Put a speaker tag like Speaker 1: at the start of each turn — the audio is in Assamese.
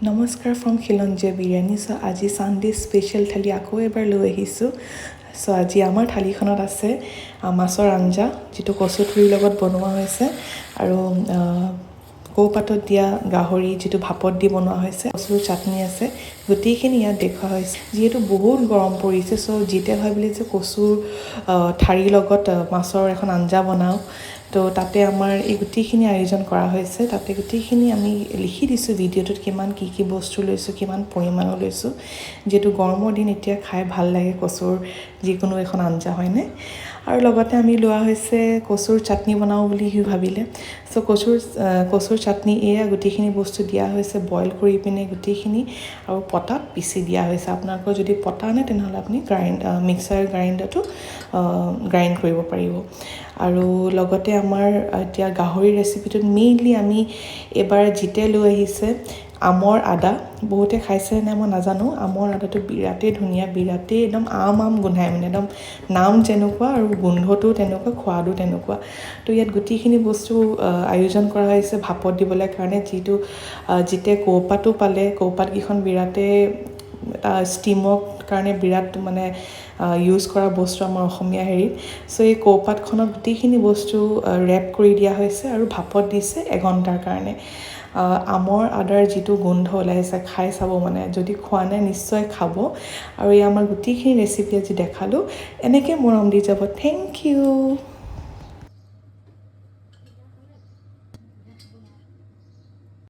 Speaker 1: নমস্কাৰ ফ্ৰম খিলঞ্জীয়া বিৰিয়ানী। চ' আজি ছানডে স্পেচিয়েল থালি আকৌ এবাৰ লৈ আহিছোঁ। চ' আজি আমাৰ থালিখনত আছে মাছৰ আঞ্জা, যিটো কচুথুৰিৰ লগত বনোৱা হৈছে, আৰু কৌপাতত দিয়া গাহৰি, যিটো ভাপত দি বনোৱা হৈছে, কচুৰ চাটনি আছে। গোটেইখিনি ইয়াত দেখুওৱা হৈছে। যিহেতু বহুত গৰম পৰিছে, চ' যেতিয়া ভাবিলে যে কচুৰ ঠাৰিৰ লগত মাছৰ এখন আঞ্জা বনাওঁ, তো তাতে আমাৰ এই গোটেইখিনি আয়োজন কৰা হৈছে। তাতে গোটেইখিনি আমি লিখি দিছোঁ ভিডিঅ'টোত, কিমান কি বস্তু লৈছোঁ, কিমান পৰিমাণৰ লৈছোঁ। যিহেতু গৰমৰ দিন, এতিয়া খাই ভাল লাগে কচুৰ যিকোনো এখন আঞ্জা, হয়নে? আৰু লগতে আমি লোৱা হৈছে কচুৰ চাটনি বনাওঁ বুলি সি ভাবিলে। চ' কচুৰ চাটনি, এয়া গোটেইখিনি বস্তু দিয়া হৈছে, বইল কৰি পিনে গোটেইখিনি, আৰু পটাত পিচি দিয়া হৈছে। আপোনালোকৰ যদি পটা নাই, তেনেহ'লে আপুনি মিক্সাৰ গ্ৰাইণ্ডাৰটো গ্ৰাইণ্ড কৰিব পাৰিব। আৰু লগতে আমাৰ এতিয়া গাহৰি ৰেচিপিটোত মেইনলি আমি এইবাৰ জিতে লৈ আহিছে আমৰ আদা। বহুতে খাইছে নে মই নাজানো। আমৰ আদাটো বিৰাটেই ধুনীয়া, বিৰাটেই একদম আম গোন্ধাই, মানে একদম নাম যেনেকুৱা আৰু গোন্ধটো তেনেকুৱা, সোৱাদো তেনেকুৱা। তো ইয়াত গোটেইখিনি বস্তু আয়োজন কৰা হৈছে ভাপত দিবলৈ কাৰণে, যিটো জিতে কৌপাতো পালে। কৌপাতকেইখন বিৰাটেই ষ্টিমৰ কাৰণে বিৰাট মানে ইউজ কৰা বস্তু আমাৰ অসমীয়া হেৰিত। চ' এই কৌপাতখনত গোটেইখিনি বস্তু ৰেপ কৰি দিয়া হৈছে আৰু ভাপত দিছে এঘণ্টাৰ কাৰণে। আমৰ আদাৰ যিটো গোন্ধ ওলাইছে, খাই চাব, মানে যদি খোৱা নাই নিশ্চয় খাব। আৰু এই আমাৰ গোটেইখিনি ৰেচিপি আজি দেখালোঁ, এনেকৈ মৰম দি যাব। Thank U.